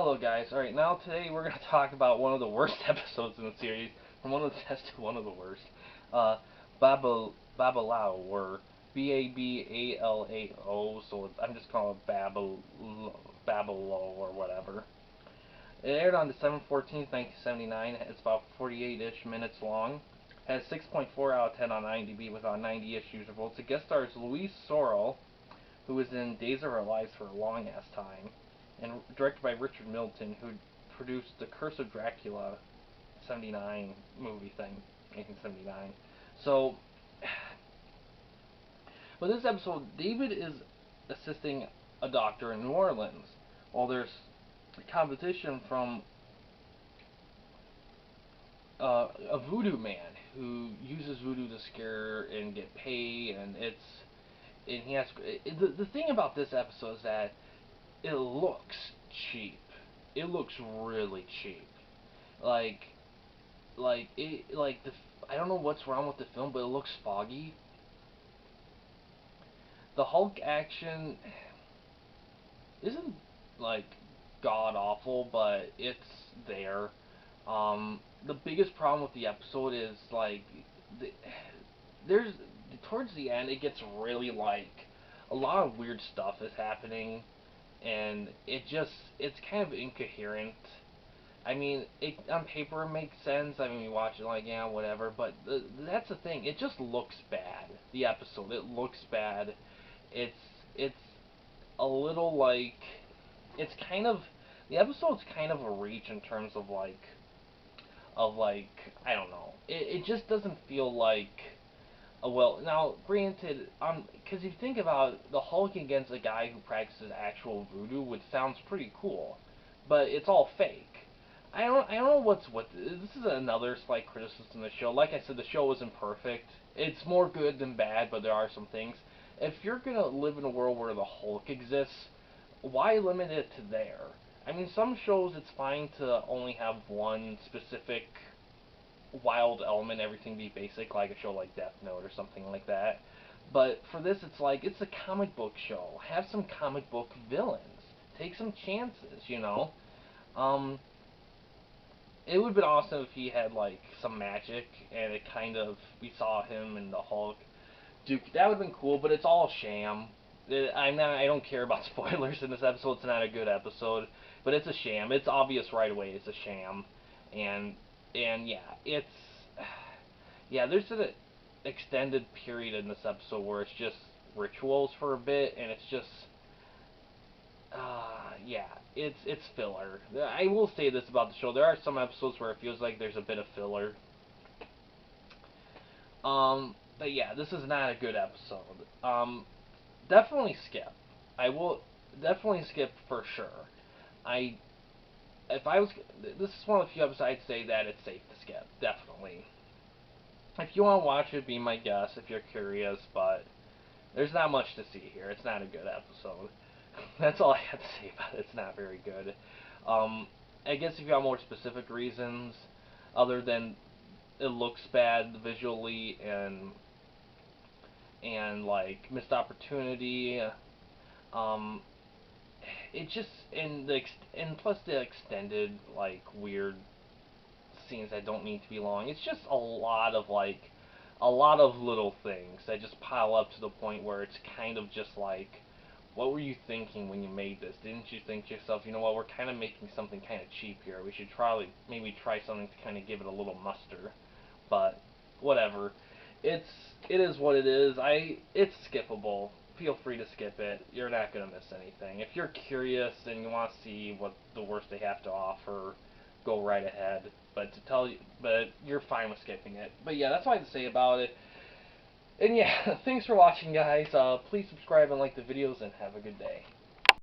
Hello guys, alright, now today we're going to talk about one of the worst episodes in the series, from one of the best to one of the worst. Babalao, or Babalao, so I'm just calling it Babalao or whatever. It aired on December 14th, 1979, it's about 48-ish minutes long, has 6.4 out of 10 on IMDb with 90 issues of votes. It guest stars Louise Sorrell, who was in Days of Our Lives for a long-ass time, and directed by Richard Milton, who produced The Curse of Dracula 79 movie thing, 1979. So, with this episode, David is assisting a doctor in New Orleans, while there's competition from a voodoo man who uses voodoo to scare and get paid, and he has the thing about this episode is that it looks cheap. It looks really cheap. Like I don't know what's wrong with the film, but it looks foggy. The Hulk action isn't like god awful, but it's there. The biggest problem with the episode is there's towards the end it gets really a lot of weird stuff is happening, and it's kind of incoherent. I mean, on paper it makes sense. I mean, you watch it like, yeah, whatever. But that's the thing. It just looks bad. The episode, it looks bad. It's it's a little it's kind of the episode's kind of a reach in terms of I don't know. It just doesn't feel like well, now, granted, because if you think about it, the Hulk against a guy who practices actual voodoo, which sounds pretty cool, but it's all fake. I don't know what. This is another slight criticism of the show. Like I said, the show isn't perfect. It's more good than bad, but there are some things. If you're gonna live in a world where the Hulk exists, why limit it to there? I mean, some shows it's fine to only have one specific wild element, everything be basic, like a show like Death Note or something like that. But for this, it's a comic book show. Have some comic book villains. Take some chances, you know. It would have been awesome if he had some magic and it kind of we saw him and the Hulk. Duke, that would have been cool, but it's all sham. I don't care about spoilers in this episode. It's not a good episode, but it's a sham. It's obvious right away. It's a sham, and yeah, there's an extended period in this episode where it's just rituals for a bit, and it's just yeah, it's filler. I will say this about the show: there are some episodes where it feels like there's a bit of filler. But yeah, this is not a good episode. Definitely skip. I will definitely skip for sure. I if I was this is one of the few episodes I'd say that it's safe to skip. Definitely. If you want to watch it, be my guest if you're curious, but there's not much to see here. It's not a good episode. That's all I have to say about it. It's not very good. I guess if you have more specific reasons, other than it looks bad visually and missed opportunity, um, it just and plus the extended weird scenes that don't need to be long. It's just a lot of little things that just pile up to the point where it's kind of just what were you thinking when you made this? Didn't you think to yourself, you know what, we're kind of making something kind of cheap here. We should maybe try something to kind of give it a little muster. But whatever. It is what it is. It's skippable. Feel free to skip it. You're not gonna miss anything. If you're curious and you want to see what the worst they have to offer, go right ahead. But you're fine with skipping it. But yeah, that's all I have to say about it. And yeah, thanks for watching, guys. Please subscribe and like the videos, and have a good day.